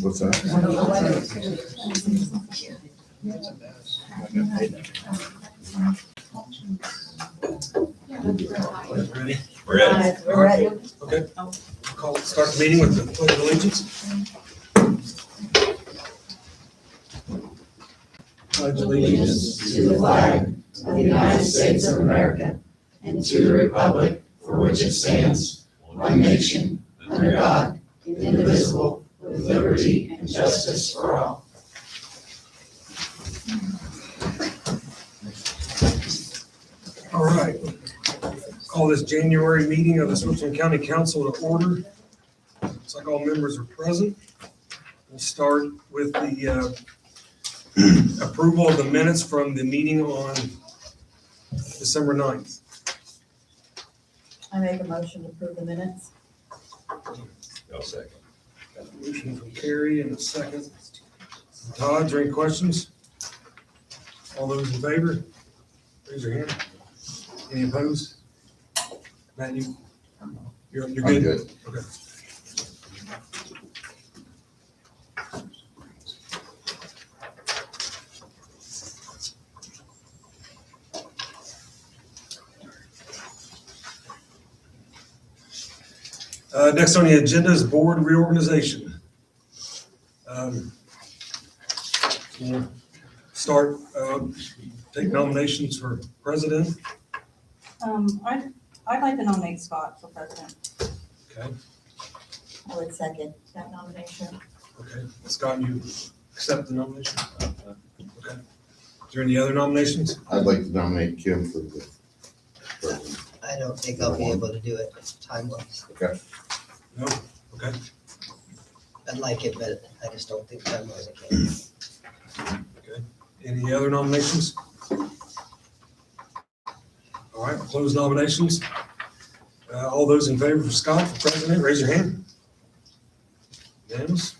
What's that? Ready? We're ready. We're ready. Okay. Start the meeting with the pledge of allegiance. Pledge Allegiance to the flag of the United States of America and to the republic for which it stands, one nation, under God, indivisible, with liberty and justice for all. All right. Call this January meeting of the Switzerland County Council to order. Looks like all members are present. We'll start with the approval of the minutes from the meeting on December 9th. I make a motion to approve the minutes. I'll second. Got a motion from Carrie and a second. Todd, is there any questions? All those in favor? Raise your hand. Any opposed? Matt, you're I'm good? good. Okay. Next on the agenda is board reorganization. We'll start, take nominations for president. I'd like to nominate Scott for president. Okay, I would second that nomination. okay. Scott, you accept the nomination? Okay. Is there any other nominations? I'd like to nominate Kim for the president. I don't think I'll be able to do it time-wise. Okay. No? Okay. I'd like it, but I just don't think time-wise I can. Any other nominations? All right, we'll close nominations. All those in favor of Scott for president, raise your hand. Unanimous?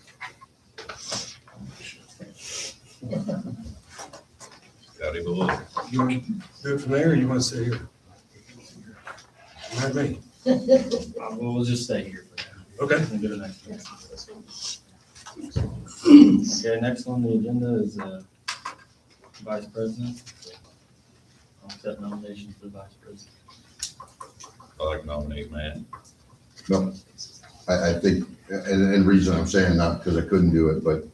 Got him a little. You want to do it from there, or you want to stay here? You have me. We'll just stay here for now. Okay. We'll go to the next one. Okay, next on the agenda is vice president. I'll set nominations for vice president. I like to nominate Matt. No, I think, and the reason I'm saying not because I couldn't do it, but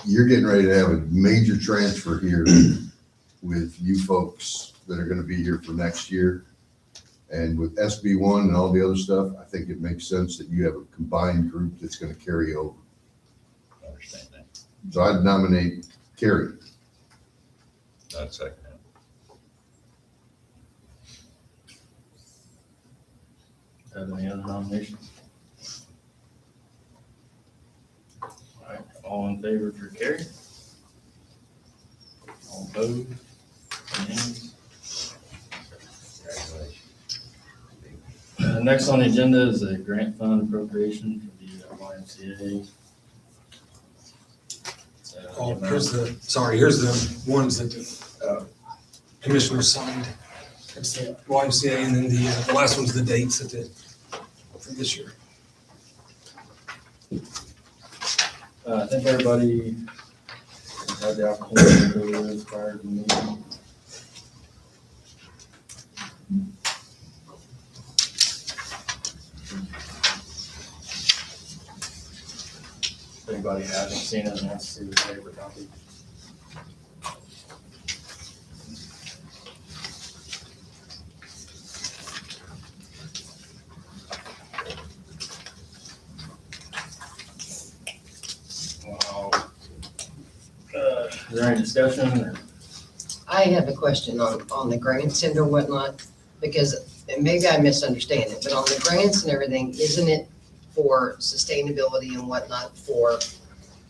you're getting ready to have a major transfer here with you folks that are gonna be here for next year. And with SB1 and all the other stuff, I think it makes sense that you have a combined group that's gonna carry over. I understand that. So I'd nominate Carrie. I'd second that. Have any other nominations? All right, all in favor for Carrie? All opposed? Unanimous? Congratulations. Next on the agenda is a grant fund appropriation for the YMCA. Oh, here's the ones that the commissioner signed. It's the YMCA, and then the last one's the dates that for this year. I think everybody had the opportunity to go over this prior to the meeting. If anybody hasn't seen it and wants to see the paper copy. Wow. Is there any discussion or? I have a question on the grants and or whatnot, because and maybe I misunderstand it, but on the grants and everything, isn't it for sustainability and whatnot for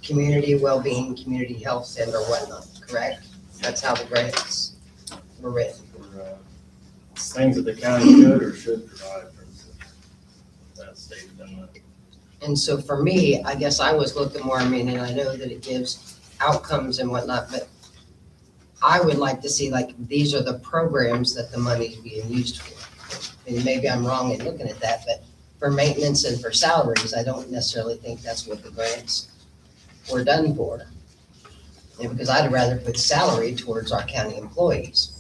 community well-being, community health center or whatnot, correct? That's how the grants were written. For things that the county could or should provide for that stated in the. And so for me, I guess I was looking more, and I know that it gives outcomes and whatnot, but I would like to see, like, these are the programs that the money's being used for. and maybe I'm wrong in looking at that, but for maintenance and for salaries, I don't necessarily think that's what the grants were done for. And because I'd rather put salary towards our county employees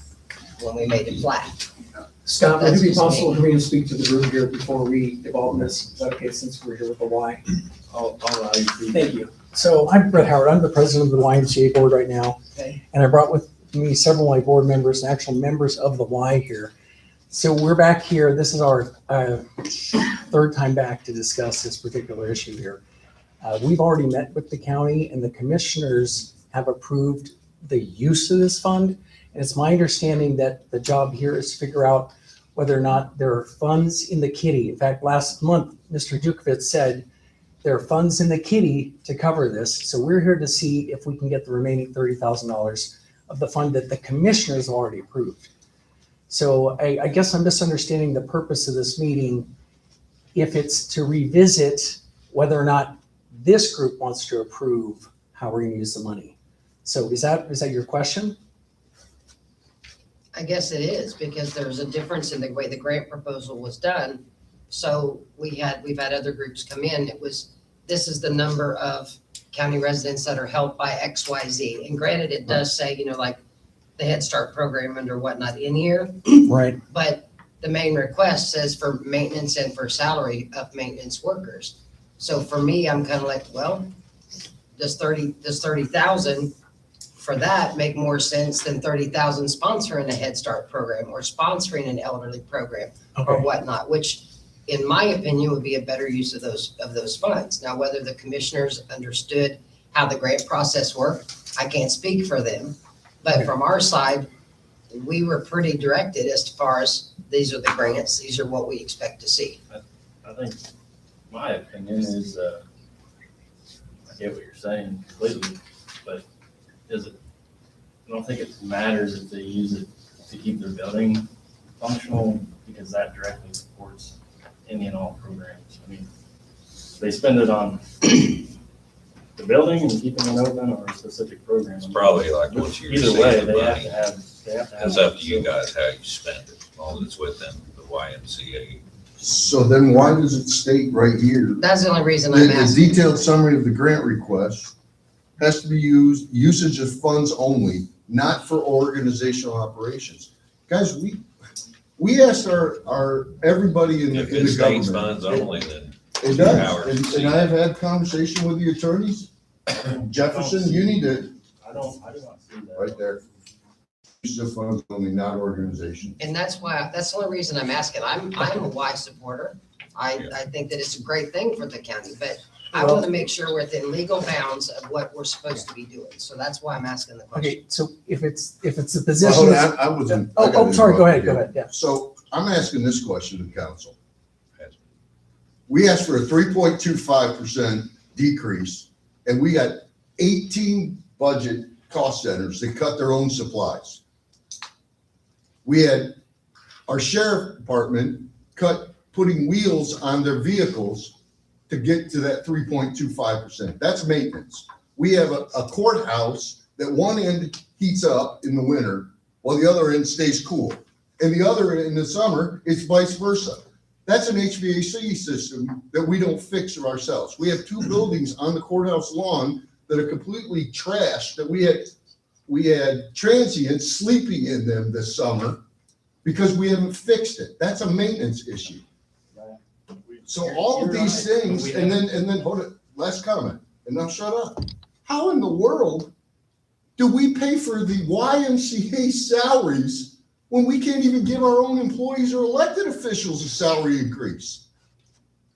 when we made it flat. Scott, would it That's be just possible me. for me to speak to the group here before we evolve this? Is that okay, since we're here with the Y? I'll allow you to. Thank you. So I'm Brett Howard. I'm the president of the YMCA board right now. Okay. And I brought with me several of my board members and actual members of the Y here. So we're back here. This is our third time back to discuss this particular issue here. We've already met with the county and the commissioners have approved the use of this fund. And it's my understanding that the job here is to figure out whether or not there are funds in the kitty. In fact, last month, Mr. Jukovich said there are funds in the kitty to cover this. So we're here to see if we can get the remaining $30,000 of the fund that the commissioners already approved. So I guess I'm misunderstanding the purpose of this meeting. If it's to revisit whether or not this group wants to approve how we're gonna use the money. So is that your question? I guess it is, because there's a difference in the way the grant proposal was done. So we've had other groups come in, this is the number of county residents that are helped by XYZ. And granted, it does say, like the Head Start program and or whatnot in here, Right. but the main request says for maintenance and for salary of maintenance workers. So for me, I'm kind of like, well, does 30,000 for that make more sense than 30,000 sponsoring a Head Start program or sponsoring an elderly program or Okay. whatnot, which in my opinion would be a better use of those funds. Now, whether the commissioners understood how the grant process worked, I can't speak for them. But Okay. from our side, we were pretty directed as far as these are the grants, these are what we expect to see. I think my opinion is, I get what you're saying completely, but I don't think it matters if they use it to keep their building functional, because that directly supports any and all programs. I mean, they spend it on the building and keeping it open or a specific program. It's probably like once you Either receive way, the they have money, to have. it's up to you guys how you spend it, as long as it's within the YMCA. So then why does it state right here? That's the only reason I'm The asking. detailed summary of the grant request has to be used, usage of funds only, not for organizational operations. Guys, we asked everybody in If the it's state's government. funds only, then It does, and I've had conversation with the attorneys. Jefferson, you need to, I do not see that. right there. Use of funds only, not organization. And that's the only reason I'm asking. I'm a Y supporter. I think that it's a great thing for the county, but I want to make sure we're within legal bounds of what we're supposed to be doing. So that's why I'm asking the question. Okay, so if it's a Well, position. hold on, that's- I wasn't. I Oh, gotta sorry, go interrupt ahead, you. yeah. So I'm asking this question to council. We asked for a 3.25% decrease, and we got 18 budget cost centers that cut their own supplies. We had our sheriff department putting wheels on their vehicles to get to that 3.25%. That's maintenance. We have a courthouse that one end heats up in the winter while the other end stays cool. And the other in the summer, it's vice versa. That's an HVAC system that we don't fix ourselves. We have two buildings on the courthouse lawn that are completely trashed, that we had transients sleeping in them this summer because we haven't fixed it. That's a maintenance issue. So all of You're these right. things, We and then, hold it, last comment, and now shut up. How in the world do we pay for the YMCA salaries when we can't even give our own employees or elected officials a salary increase?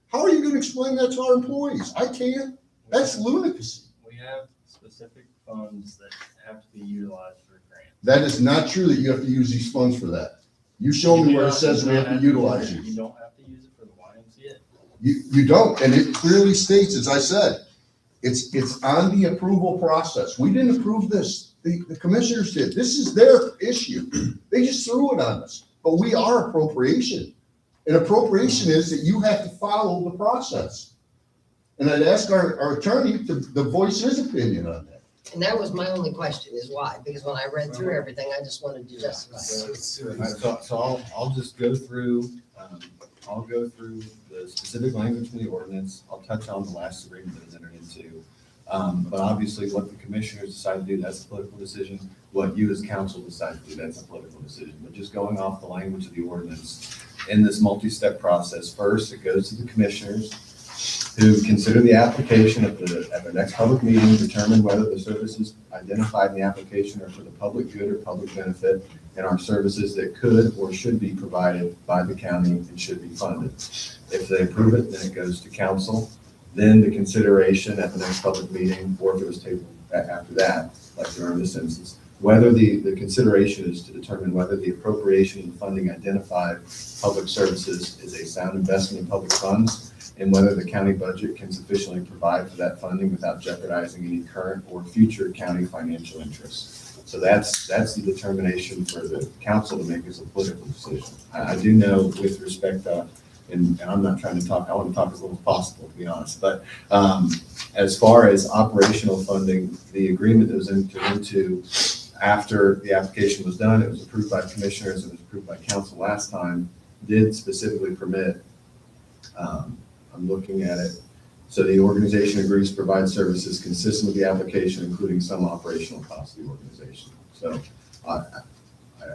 How are you gonna explain that to our employees? I can't. That's lunacy. We have specific funds that have to be utilized for grants. That is not true that you have to use these funds for that. You show me where it says we have to utilize You these. don't have to use it for the YMCA. You don't, and it clearly states, as I said, it's on the approval process. We didn't approve this. The commissioners did. This is their issue. They just threw it on us, but we are appropriation. And appropriation is that you have to follow the process. And I'd ask our attorney to voice his opinion on that. And that was my only question is why, because when I read through everything, I just wanted to justify. So I'll just go through, I'll go through the specific language from the ordinance. I'll touch on the last agreement that was entered into. But obviously what the commissioners decide to do, that's a political decision. What you as council decide to do, that's a political decision. But just going off the language of the ordinance, in this multi-step process, first it goes to the commissioners who consider the application at their next public meeting, determine whether the services identified in the application are for the public good or public benefit, and are services that could or should be provided by the county and should be funded. If they approve it, then it goes to council. Then the consideration at the next public meeting, or if it was tabled after that, like there are in this instance, whether the consideration is to determine whether the appropriation and funding identified public services is a sound investment in public funds, and whether the county budget can sufficiently provide for that funding without jeopardizing any current or future county financial interests. So that's the determination for the council to make as a political decision. I do know with respect and I'm not trying to talk, I want to talk as little as possible, to be honest. But as far as operational funding, the agreement that was entered into after the application was done, it was approved by commissioners, it was approved by council last time, did specifically permit, I'm looking at it. So the organization agrees to provide services consistent with the application, including some operational costs of the organization. So I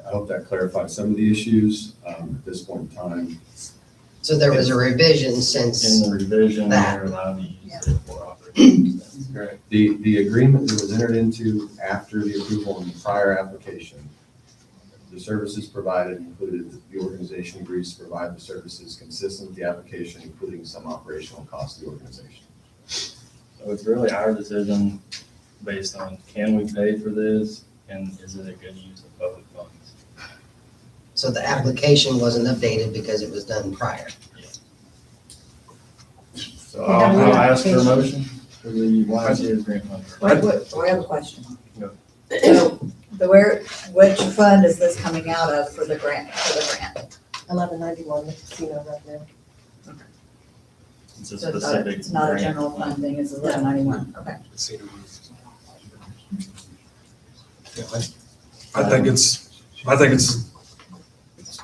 hope that clarifies some of the issues at this point in time. So there was a revision since, In the revision, That. they're allowed to use it for operating expenses. Correct. The agreement that was entered into after the approval on the prior application, the services provided included that the organization agrees to provide the services consistent with the application, including some operational costs of the organization. So it's really our decision based on, can we pay for this, and is it a good use of public funds? so the application wasn't updated because it was done prior. So I'll ask for a motion for the YMCA grant fund. I have a question. Go. So, which fund is this coming out of for the grant? 1191, the casino revenue. It's a So it's specific. it's not a grant. general funding, it's 1191, okay. Yeah, I think it's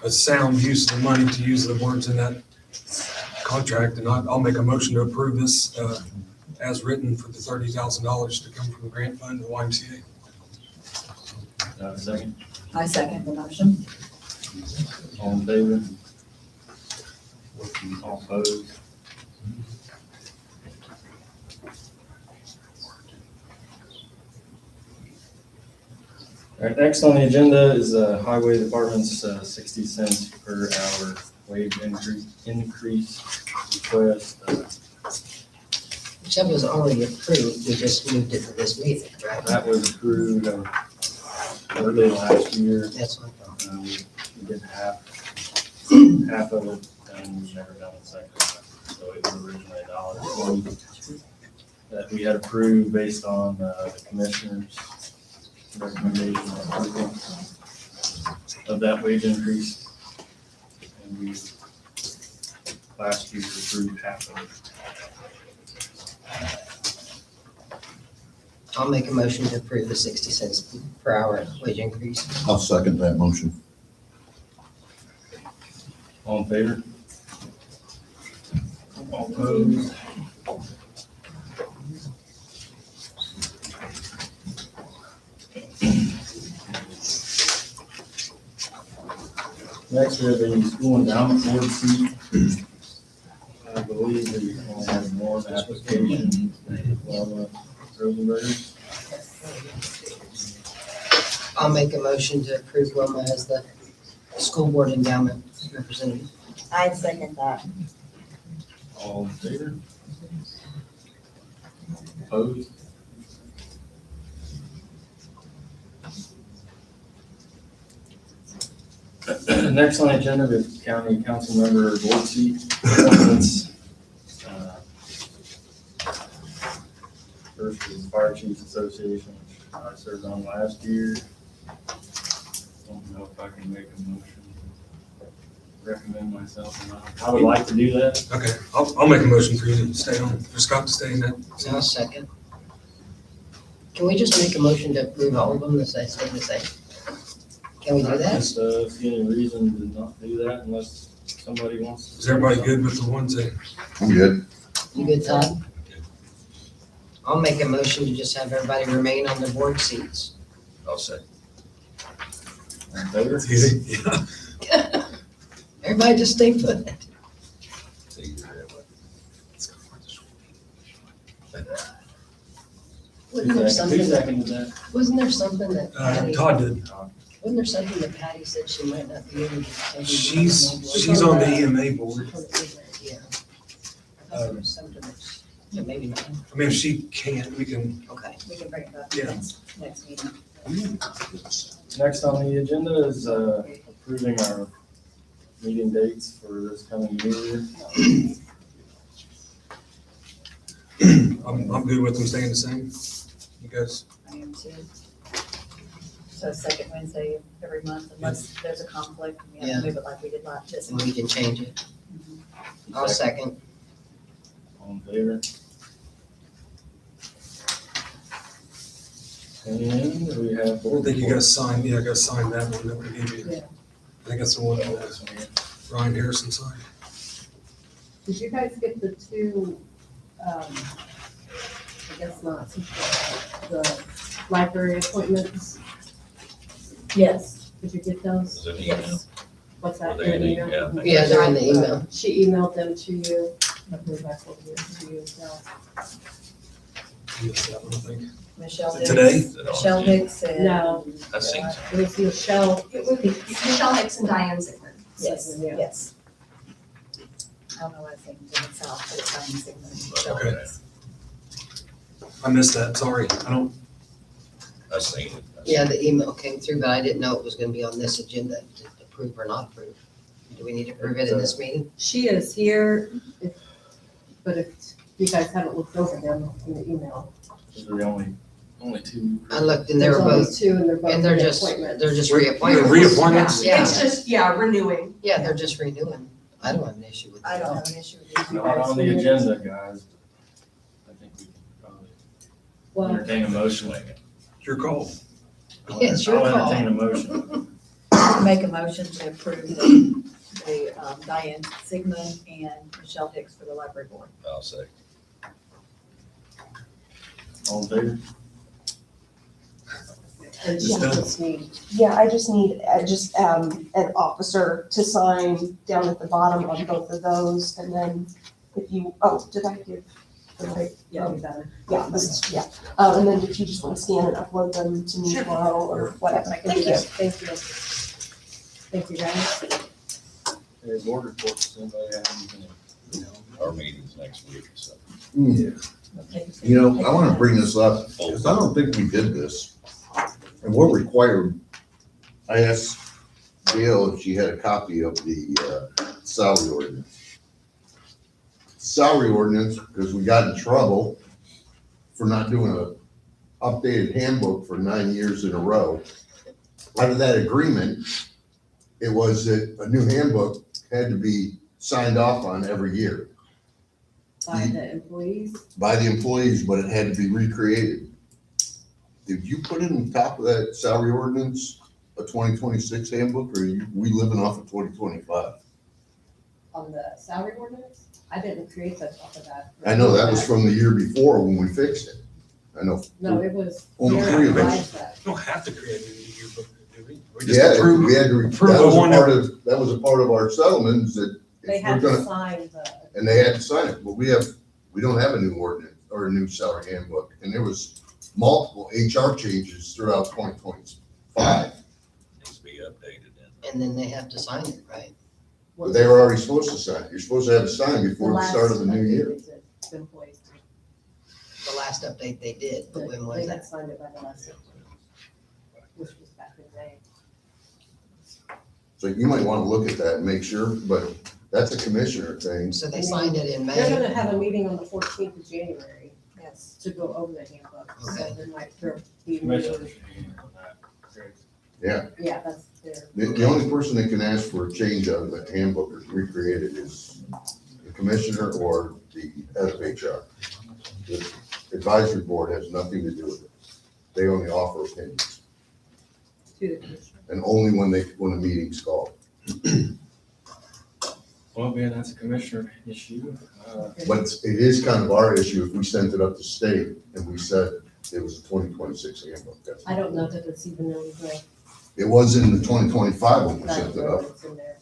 a sound use of the money to use the words in that contract, and I'll make a motion to approve this as written for the $30,000 to come from the grant fund to the YMCA. Second, I second the motion. all in favor? All opposed? All right, next on the agenda is Highway Department's 60 cents per hour wage increase request. Which was already approved, we just moved it to this meeting, right? That was approved early last year. That's what I thought. We did half of it, and we've never done a second. So it was originally $1.20 that we had approved based on the commissioner's recommendation and approval of that wage increase. And we last year approved half of it. I'll make a motion to approve the 60 cents per hour wage increase. I'll second that motion. All in favor? All opposed? Next, we have a school endowment board seat. I believe that we only have one application, Wilma Rosenberger. I'll make a motion to approve Wilma as the school board endowment representative. I second that. All in favor? Opposed? Next on the agenda is county council member board seat appointments. First is Fire Chiefs Association, which I served on last year. Don't know if I can make a motion, recommend myself or not. I would like to do that. Okay, I'll make a motion for you to stay on, for Scott to stay in that. I'll second. Can we just make a motion to approve all of them that stay the same? Can we do I that? just, see any reason to not do that unless somebody wants. to- Is everybody good with the ones that, I'm good. You good, Todd? I'll make a motion to just have everybody remain on their board seats. I'll say. All in favor? yeah, Everybody just stay put. It's easier that way. Wasn't there Who something that, seconded that? wasn't there something that Patty, Todd did. wasn't there something that Patty said she might not be able to take? She's on the EMA board. Yeah. I thought there was something that, yeah, maybe not. I mean, if she can't, we can, Okay. We can bring it up Yeah. next meeting. Next on the agenda is approving our meeting dates for this coming year. I'm good with them staying the same. You guys, I am too. So second Wednesday of every month, unless there's a conflict, we have to move it like we did last this And month. we can change it. I'll second. All in favor? And we have. I don't think you guys signed, yeah, I gotta sign that one that we gave you. Yeah. I think that's the one that Ryan Harrison signed. Did you guys get the two, I guess not, the library appointments? Yes. Did you get those? Is it email? Yes. What's that? Were they in the- email? yeah, I think- Yeah, they're in the email. She emailed them to you. I believe I told you to you as well. You missed that one, I think. Michelle Hicks. Today? Is it on Michelle the- Hicks and. No. I've seen some. It was Michelle. It would be Michelle Hicks and Diane Sigmund. Yes, Yeah. yes. I don't know what I think, it's out, but it's Diane Sigmund and Michelle Okay. Hicks. I missed that, sorry. I don't, I've seen it. Yeah, the email came through, but I didn't know it was gonna be on this agenda to approve or not approve. Do we need to approve it in this meeting? She is here, but if you guys haven't looked over them in the email. Those are the only two. I looked and they There's were only both, two and they're both and they're just, reappointments. they're just They're reappointments. reappointments? Yeah. It's just, yeah, renewing. Yeah, they're just renewing. I don't have an issue with I that. don't have an issue with you. Not on the agenda, guys. I think we can probably Well, entertain a motion. Swing it. your call. Yeah, it's your I'll call. entertain a motion. Make a motion to approve the Diane Sigmund and Michelle Hicks for the library board. I'll say. All in favor? and she Just done. just need, Yeah, I just need an officer to sign down at the bottom on both of those, and then if you, oh, did I give the right? yeah, be better. Yeah, this is, yeah. And then if you just want to scan and upload them to me tomorrow or whatever, I can do that. Thank you. Thank you, guys. Okay, board reports, does anybody have anything? Our meeting's next week, so. You know, I want to bring this up, because I don't think we did this. And we're required, I asked Gail if she had a copy of the salary ordinance. Salary ordinance, because we got in trouble for not doing a updated handbook for 9 years in a row. Out of that agreement, it was that a new handbook had to be signed off on every year By the employees. by the employees, but it had to be recreated. Did you put in the top of that salary ordinance a 2026 handbook, or are we living off of 2025? On the salary ordinance? I didn't create that off of that. I know that was from the year before when we fixed it. I know. No, it was. Only Gary three of us. revised that. We don't have to create a new yearbook, do we? We just Yeah, approve. we had to, approve that the was a one part of, that was a part of our settlements that They if we're had to gonna, sign the, and they had to sign it, but we don't have a new ordinance or a new salary handbook. And there was multiple HR changes throughout 2025. Needs to be updated then. And then they have to sign it, right? But they were already supposed to sign it. You're supposed to have it signed before the start of the new year. The employees. The last update they did, but when was They that? had signed it by the last, which was back in May. So you might want to look at that and make sure, but that's a commissioner thing. So they signed it in They're May? gonna have a meeting on the 14th of January Yes. to go over the handbook. So Okay. there might be. Commissioners should be on that. Correct. Yeah, that's their. The only person that can ask for a change of the handbook or recreate it is the commissioner or the head of HR. The advisory board has nothing to do with it. They only offer opinions, To the commissioner. and only when a meeting's called. Well, being that's a commissioner issue, But it is kind of our issue if we sent it up to state and we said it was a 2026 handbook. I don't know that it's even in the, It was in the 2025 when we that sent it up. it's in there.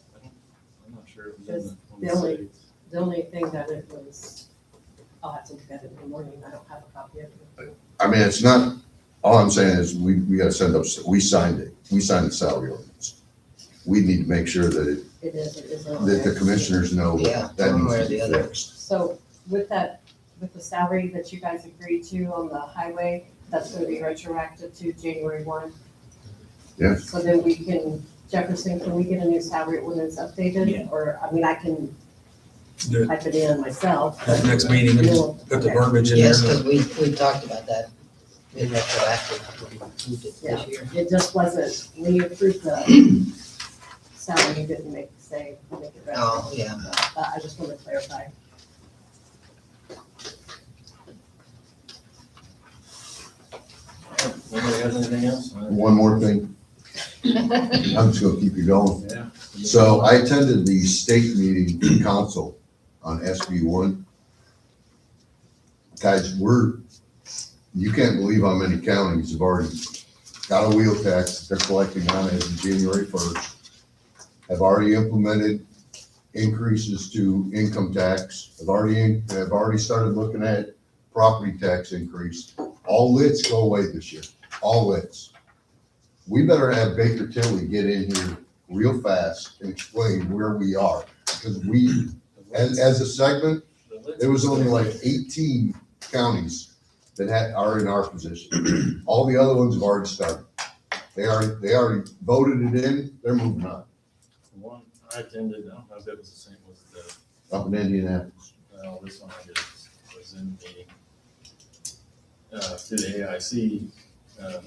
I'm not sure. It was in The only, the only thing that it was, I'll have to look at it in the morning, I don't have a copy of it. I mean, it's not, all I'm saying is we gotta send up, we signed it. We signed the salary ordinance. We need to make sure that It is on that the there. commissioners know Yeah, that one way or needs to be the other. fixed. So with that, with the salary that you guys agreed to on the highway, that's gonna be retroactive to January 1. Yeah. So then we can, Jefferson, can we get a new salary ordinance updated? Or, I mean, I can The type it in myself. the next meeting, and We'll- put the okay. verbiage in there. Yes, because we talked about that. In retroactive, we moved it Yeah, this year. it just wasn't, when you approved the salary, you didn't make it retro. Oh, yeah. I just want to clarify. Nobody has anything else? One more thing, I'm just gonna keep you going. Yeah. So I attended the state meeting in council on SB 1. Guys, you can't believe how many counties have already got a wheel tax that they're collecting on as of January 1st. Have already implemented increases to income tax, have already started looking at property tax increase. All lits go away this year, all lits. We better have Baker Tilly get in here real fast and explain where we are. Because we, as a segment, there was only like 18 counties that are in our position. All the other ones have already started. They already voted it in, they're moving on, One I attended, I don't know if it was the same with the, up in Indianapolis. well, this one I just was in the meeting. To the AIC, the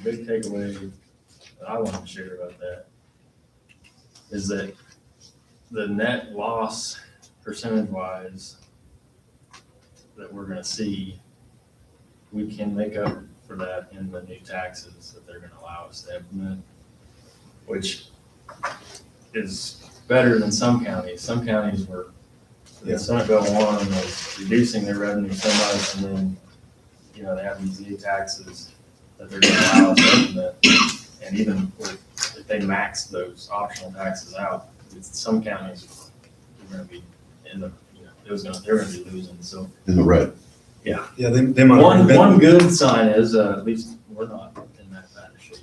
big takeaway that I wanted to share about that is that the net loss percentage wise that we're gonna see, we can make up for that in the new taxes that they're gonna allow us to implement, which is better than some counties. Some counties were, the Senate Bill 1 was reducing their revenue so much, and then, you know, they have these new taxes that they're gonna allow us to implement. And even if they max those optional taxes out, some counties are gonna be in the, you know, they're gonna be losing, so. In the red. Yeah, they might have been. One good sign is, at least we're not in that bad a shape.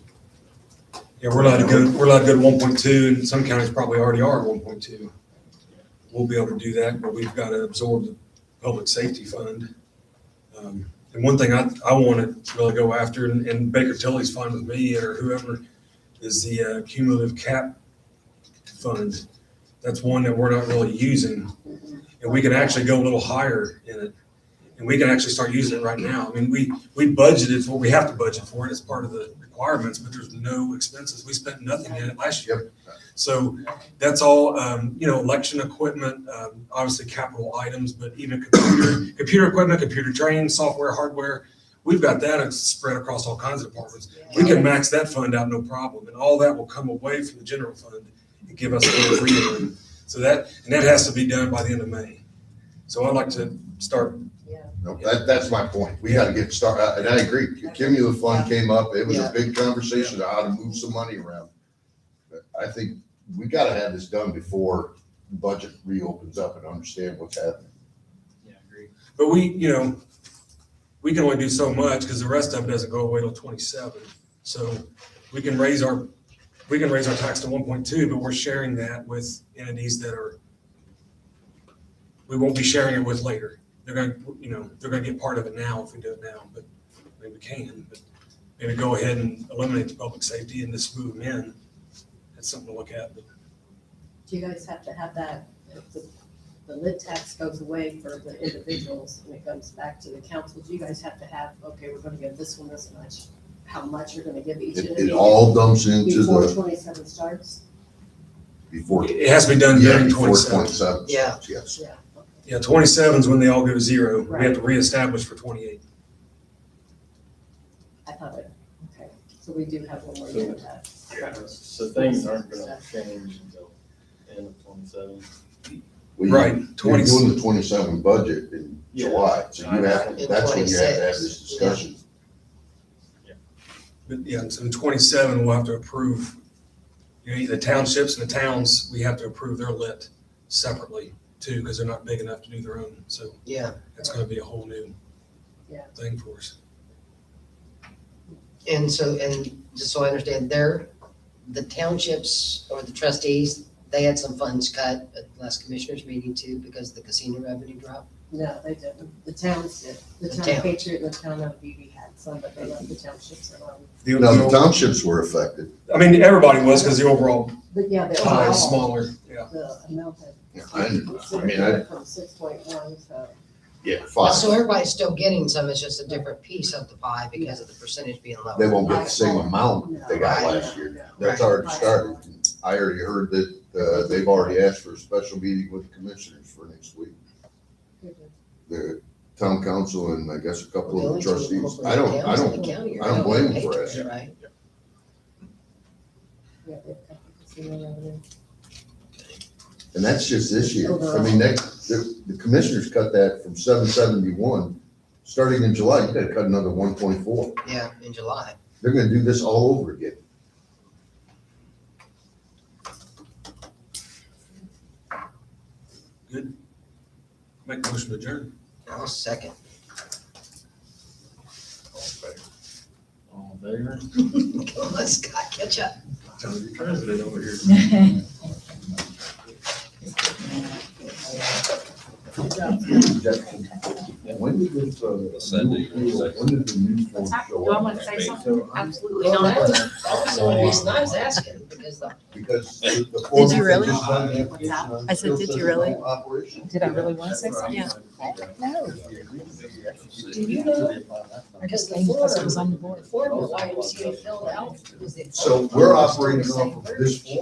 Yeah, we're allowed to go to 1.2, and some counties probably already are at 1.2. We'll be able to do that, but we've got to absorb the public safety fund. And one thing I want to really go after, and Baker Tilly's fine with me or whoever, is the cumulative cap fund. That's one that we're not really using, and we can actually go a little higher in it. And we can actually start using it right now. I mean, we budgeted for what we have to budget for it as part of the requirements, but there's no expenses. We spent nothing in it last year. So that's all, election equipment, obviously capital items, but even computer equipment, computer training, software, hardware. We've got that spread across all kinds of departments. We can max that fund out, no problem. And all that will come away from the general fund and give us a little breathing room. So that has to be done by the end of May. So I'd like to start. No, that's my point. We gotta get started, and I agree. Cumulative fund came up. It was a big conversation of how to move some money around. But I think we gotta have this done before the budget reopens up and understand what's happening. Yeah, I agree. But we can only do so much because the rest of it doesn't go away till 27. So we can raise our tax to 1.2, but we're sharing that with entities that we won't be sharing it with later. They're gonna get part of it now if we do it now, but maybe we can, but maybe go ahead and eliminate the public safety and just move them in. That's something to look at. But Do you guys have to have that, if the lid tax goes away for the individuals and it comes back to the council, do you guys have to have, okay, we're gonna give this one this much, how much you're gonna give each entity? It all dumps into Before the, 27 starts? before. it has to be done Yeah, during before 27. 27. Yeah. Yes. Yeah. Okay. Yeah, 27 is when they all go to zero. We have to reestablish for 28. I thought it, okay, so we do have one more year of that. So things aren't gonna change until end of 27. Well, Right, You're 20. doing the 27 budget in Yeah. July, so you have, In that's when you have to have 26, this discussion. But yeah, so in 27, we'll have to approve, the townships and the towns, we have to approve their lit separately too, because they're not big enough to do their own. So Yeah, it's gonna be a whole new Yeah. thing for us. and so, and just so I understand, the townships or the trustees, they had some funds cut at the last commissioners meeting too, because the casino revenue dropped. No, they didn't. The towns did. The The town town. of Patriot and the town of Beebe had some, but they left the townships alone. Now, the townships were affected. I mean, everybody was, because the overall But yeah, the pie overall, is smaller, yeah. the amount had. Yeah, I mean, From 6.1, so. Yeah, five. So everybody's still getting some, it's just a different piece of the pie because of the percentage being lower. They won't get the same amount they got Right. last year. That's already started. I already heard that, they've already asked for a special meeting with the commissioners for next week. The town council and I guess a couple of the trustees. I don't blame them for asking. Right? Yeah, they've cut the casino revenue. And that's just this year. I mean, the commissioners cut that from 771. Starting in July, you gotta cut another 1.4. Yeah, in July. They're gonna do this all over again. Make a motion to adjourn. I'll second. All in favor? Come on, Scott, catch up. Tell your president over here. When did this, Sunday. when did the new form show Do I up? want to say something? Absolutely Well, not. that's the only reason I was asking, because the Because the form Did you really? just done the application on I said, still did says you really? no operation. Did I really want to say something? Yeah. No. Do you know? I just came because it was on the board. The form the YMCA filled out was the. So we're operating off of this form.